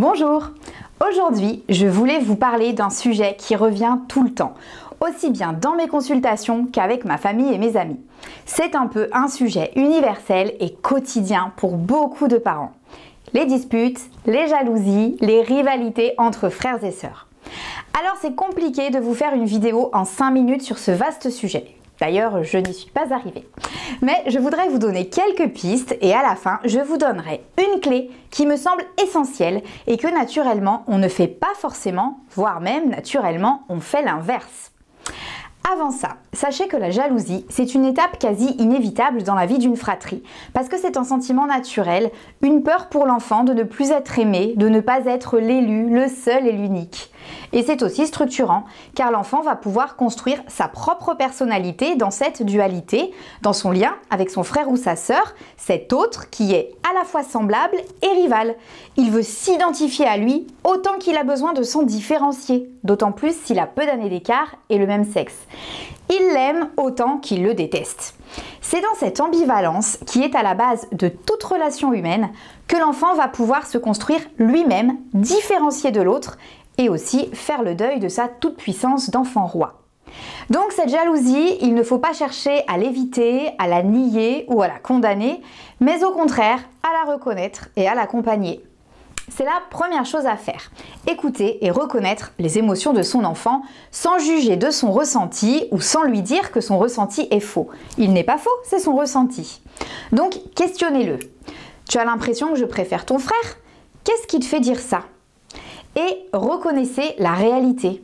Bonjour! Aujourd'hui, je voulais vous parler d'un sujet qui revient tout le temps, aussi bien dans mes consultations qu'avec ma famille et mes amis. C'est un peu un sujet universel et quotidien pour beaucoup de parents. Les disputes, les jalousies, les rivalités entre frères et sœurs. Alors c'est compliqué de vous faire une vidéo en 5 minutes sur ce vaste sujet. D'ailleurs, je n'y suis pas arrivée. Mais je voudrais vous donner quelques pistes et à la fin, je vous donnerai une clé qui me semble essentielle et que naturellement, on ne fait pas forcément, voire même naturellement, on fait l'inverse. Avant ça, sachez que la jalousie, c'est une étape quasi inévitable dans la vie d'une fratrie, parce que c'est un sentiment naturel, une peur pour l'enfant de ne plus être aimé, de ne pas être l'élu, le seul et l'unique. Et c'est aussi structurant, car l'enfant va pouvoir construire sa propre personnalité dans cette dualité, dans son lien avec son frère ou sa sœur, cet autre qui est à la fois semblable et rival. Il veut s'identifier à lui autant qu'il a besoin de s'en différencier, d'autant plus s'il a peu d'années d'écart et le même sexe. Il l'aime autant qu'il le déteste. C'est dans cette ambivalence, qui est à la base de toute relation humaine, que l'enfant va pouvoir se construire lui-même, différencié de l'autre, et aussi faire le deuil de sa toute-puissance d'enfant roi. Donc cette jalousie, il ne faut pas chercher à l'éviter, à la nier ou à la condamner, mais au contraire, à la reconnaître et à l'accompagner. C'est la première chose à faire. Écouter et reconnaître les émotions de son enfant sans juger de son ressenti ou sans lui dire que son ressenti est faux. Il n'est pas faux, c'est son ressenti. Donc questionnez-le. Tu as l'impression que je préfère ton frère? Qu'est-ce qui te fait dire ça? Et reconnaissez la réalité.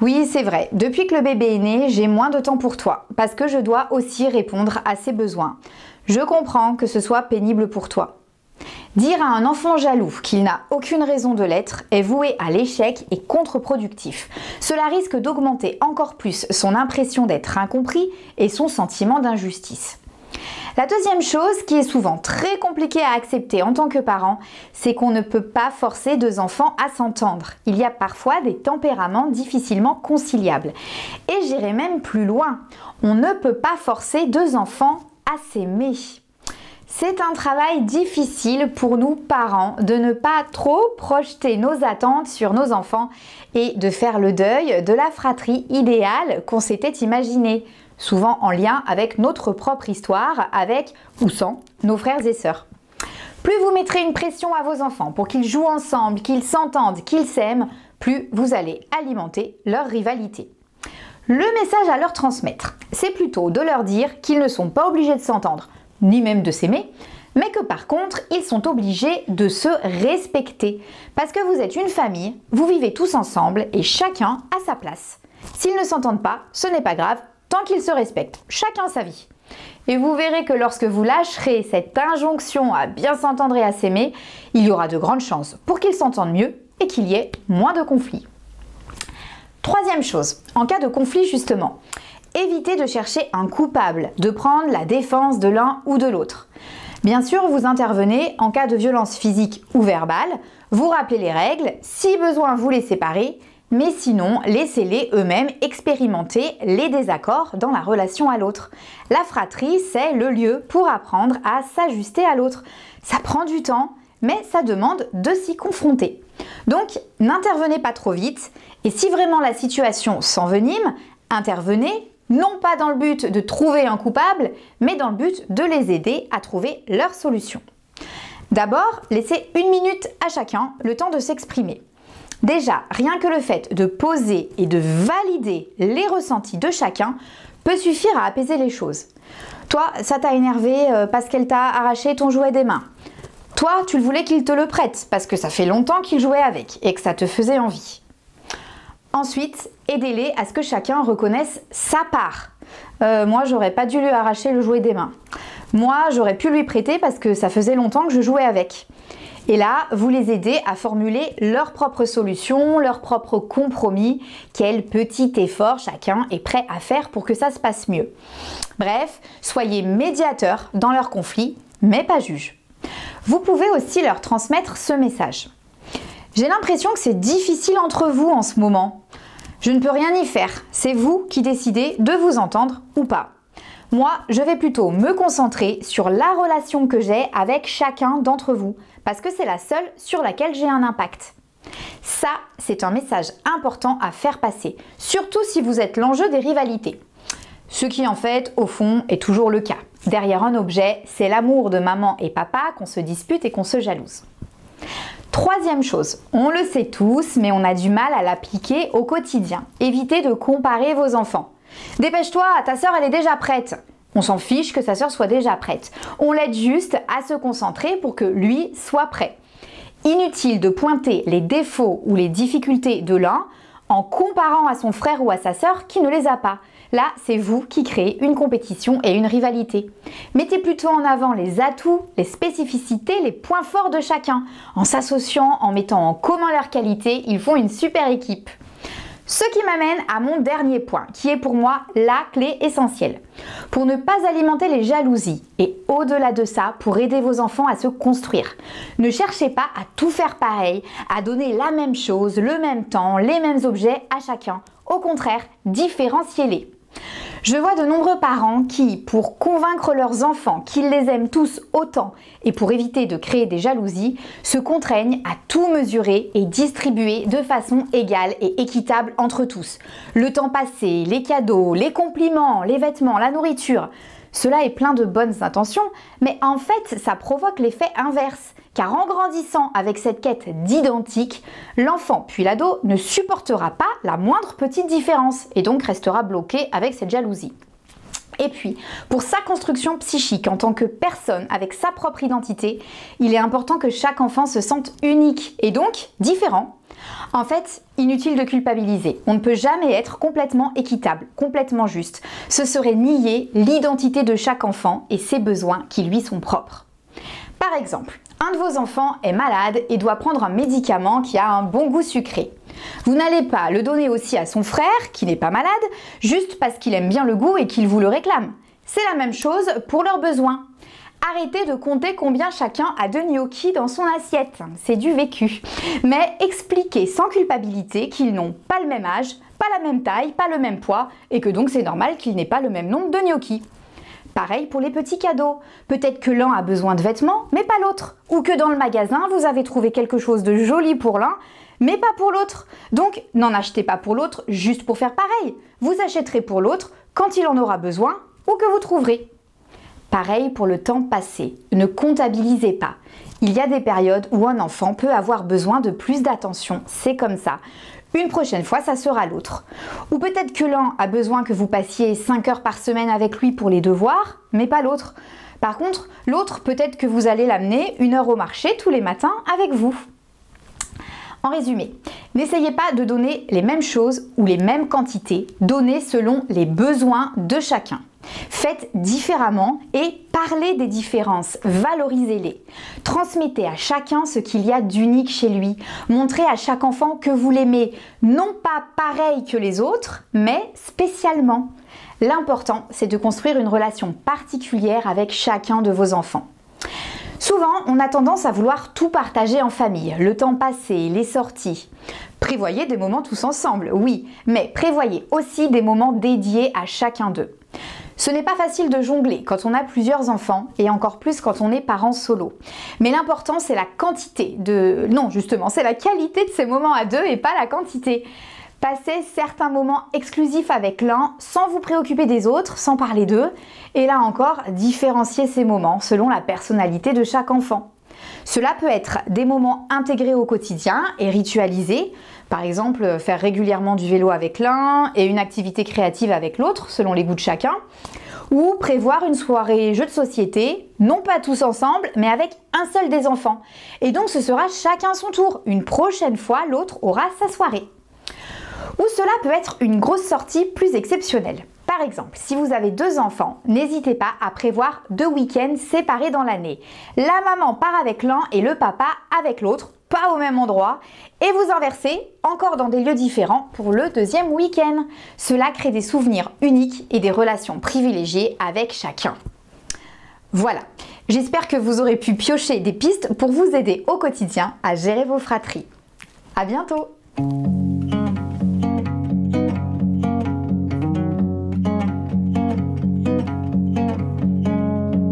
Oui, c'est vrai, depuis que le bébé est né, j'ai moins de temps pour toi, parce que je dois aussi répondre à ses besoins. Je comprends que ce soit pénible pour toi. Dire à un enfant jaloux qu'il n'a aucune raison de l'être est voué à l'échec et contre-productif. Cela risque d'augmenter encore plus son impression d'être incompris et son sentiment d'injustice. La deuxième chose, qui est souvent très compliquée à accepter en tant que parent, c'est qu'on ne peut pas forcer deux enfants à s'entendre. Il y a parfois des tempéraments difficilement conciliables. Et j'irai même plus loin, on ne peut pas forcer deux enfants à s'aimer. C'est un travail difficile pour nous parents de ne pas trop projeter nos attentes sur nos enfants et de faire le deuil de la fratrie idéale qu'on s'était imaginée, souvent en lien avec notre propre histoire, avec ou sans nos frères et sœurs. Plus vous mettrez une pression à vos enfants pour qu'ils jouent ensemble, qu'ils s'entendent, qu'ils s'aiment, plus vous allez alimenter leur rivalité. Le message à leur transmettre, c'est plutôt de leur dire qu'ils ne sont pas obligés de s'entendre, ni même de s'aimer, mais que par contre, ils sont obligés de se respecter. Parce que vous êtes une famille, vous vivez tous ensemble et chacun a sa place. S'ils ne s'entendent pas, ce n'est pas grave, tant qu'ils se respectent, chacun sa vie. Et vous verrez que lorsque vous lâcherez cette injonction à bien s'entendre et à s'aimer, il y aura de grandes chances pour qu'ils s'entendent mieux et qu'il y ait moins de conflits. Troisième chose, en cas de conflit justement, évitez de chercher un coupable, de prendre la défense de l'un ou de l'autre. Bien sûr, vous intervenez en cas de violence physique ou verbale, vous rappelez les règles, si besoin vous les séparez, mais sinon, laissez-les eux-mêmes expérimenter les désaccords dans la relation à l'autre. La fratrie, c'est le lieu pour apprendre à s'ajuster à l'autre. Ça prend du temps, mais ça demande de s'y confronter. Donc, n'intervenez pas trop vite, et si vraiment la situation s'envenime, intervenez, non pas dans le but de trouver un coupable, mais dans le but de les aider à trouver leur solution. D'abord, laissez 1 minute à chacun le temps de s'exprimer. Déjà, rien que le fait de poser et de valider les ressentis de chacun peut suffire à apaiser les choses. Toi, ça t'a énervé parce qu'elle t'a arraché ton jouet des mains. Toi, tu voulais qu'il te le prête parce que ça fait longtemps qu'il jouait avec et que ça te faisait envie. Ensuite, aidez-les à ce que chacun reconnaisse sa part. Moi, j'aurais pas dû lui arracher le jouet des mains. Moi, j'aurais pu lui prêter parce que ça faisait longtemps que je jouais avec. Et là, vous les aidez à formuler leurs propres solutions, leurs propres compromis, quel petit effort chacun est prêt à faire pour que ça se passe mieux. Bref, soyez médiateurs dans leurs conflits, mais pas juges. Vous pouvez aussi leur transmettre ce message. J'ai l'impression que c'est difficile entre vous en ce moment. Je ne peux rien y faire, c'est vous qui décidez de vous entendre ou pas. Moi, je vais plutôt me concentrer sur la relation que j'ai avec chacun d'entre vous, parce que c'est la seule sur laquelle j'ai un impact. Ça, c'est un message important à faire passer, surtout si vous êtes l'enjeu des rivalités. Ce qui en fait, au fond, est toujours le cas. Derrière un objet, c'est l'amour de maman et papa qu'on se dispute et qu'on se jalouse. Troisième chose, on le sait tous, mais on a du mal à l'appliquer au quotidien. Évitez de comparer vos enfants. Dépêche-toi, ta sœur elle est déjà prête. On s'en fiche que sa sœur soit déjà prête. On l'aide juste à se concentrer pour que lui soit prêt. Inutile de pointer les défauts ou les difficultés de l'un en comparant à son frère ou à sa sœur qui ne les a pas. Là, c'est vous qui créez une compétition et une rivalité. Mettez plutôt en avant les atouts, les spécificités, les points forts de chacun. En s'associant, en mettant en commun leurs qualités, ils font une super équipe. Ce qui m'amène à mon dernier point, qui est pour moi la clé essentielle. Pour ne pas alimenter les jalousies et au-delà de ça, pour aider vos enfants à se construire. Ne cherchez pas à tout faire pareil, à donner la même chose, le même temps, les mêmes objets à chacun. Au contraire, différenciez-les. Je vois de nombreux parents qui, pour convaincre leurs enfants qu'ils les aiment tous autant et pour éviter de créer des jalousies, se contraignent à tout mesurer et distribuer de façon égale et équitable entre tous. Le temps passé, les cadeaux, les compliments, les vêtements, la nourriture. Cela est plein de bonnes intentions, mais en fait, ça provoque l'effet inverse. Car en grandissant avec cette quête d'identique, l'enfant puis l'ado ne supportera pas la moindre petite différence et donc restera bloqué avec cette jalousie. Et puis, pour sa construction psychique en tant que personne avec sa propre identité, il est important que chaque enfant se sente unique et donc différent. En fait, inutile de culpabiliser. On ne peut jamais être complètement équitable, complètement juste. Ce serait nier l'identité de chaque enfant et ses besoins qui lui sont propres. Par exemple, un de vos enfants est malade et doit prendre un médicament qui a un bon goût sucré. Vous n'allez pas le donner aussi à son frère, qui n'est pas malade, juste parce qu'il aime bien le goût et qu'il vous le réclame. C'est la même chose pour leurs besoins. Arrêtez de compter combien chacun a de gnocchis dans son assiette, c'est du vécu. Mais expliquez sans culpabilité qu'ils n'ont pas le même âge, pas la même taille, pas le même poids, et que donc c'est normal qu'ils n'aient pas le même nombre de gnocchis. Pareil pour les petits cadeaux. Peut-être que l'un a besoin de vêtements, mais pas l'autre. Ou que dans le magasin, vous avez trouvé quelque chose de joli pour l'un, mais pas pour l'autre. Donc, n'en achetez pas pour l'autre juste pour faire pareil. Vous achèterez pour l'autre quand il en aura besoin ou que vous trouverez. Pareil pour le temps passé. Ne comptabilisez pas. Il y a des périodes où un enfant peut avoir besoin de plus d'attention. C'est comme ça. Une prochaine fois, ça sera l'autre. Ou peut-être que l'un a besoin que vous passiez 5 heures par semaine avec lui pour les devoirs, mais pas l'autre. Par contre, l'autre, peut-être que vous allez l'amener 1 heure au marché tous les matins avec vous. En résumé, n'essayez pas de donner les mêmes choses ou les mêmes quantités, donnez selon les besoins de chacun. Faites différemment et parlez des différences, valorisez-les. Transmettez à chacun ce qu'il y a d'unique chez lui. Montrez à chaque enfant que vous l'aimez, non pas pareil que les autres, mais spécialement. L'important, c'est de construire une relation particulière avec chacun de vos enfants. Souvent, on a tendance à vouloir tout partager en famille, le temps passé, les sorties. Prévoyez des moments tous ensemble, oui, mais prévoyez aussi des moments dédiés à chacun d'eux. Ce n'est pas facile de jongler quand on a plusieurs enfants et encore plus quand on est parent solo. Mais l'important, c'est la quantité de... Non, justement, c'est la qualité de ces moments à deux et pas la quantité. Passez certains moments exclusifs avec l'un sans vous préoccuper des autres, sans parler d'eux. Et là encore, différenciez ces moments selon la personnalité de chaque enfant. Cela peut être des moments intégrés au quotidien et ritualisés. Par exemple, faire régulièrement du vélo avec l'un et une activité créative avec l'autre, selon les goûts de chacun. Ou prévoir une soirée jeu de société, non pas tous ensemble, mais avec un seul des enfants. Et donc ce sera chacun son tour. Une prochaine fois, l'autre aura sa soirée. Ou cela peut être une grosse sortie plus exceptionnelle. Par exemple, si vous avez 2 enfants, n'hésitez pas à prévoir 2 week-ends séparés dans l'année. La maman part avec l'un et le papa avec l'autre, pas au même endroit, et vous inversez encore dans des lieux différents pour le 2e week-end. Cela crée des souvenirs uniques et des relations privilégiées avec chacun. Voilà, j'espère que vous aurez pu piocher des pistes pour vous aider au quotidien à gérer vos fratries. À bientôt!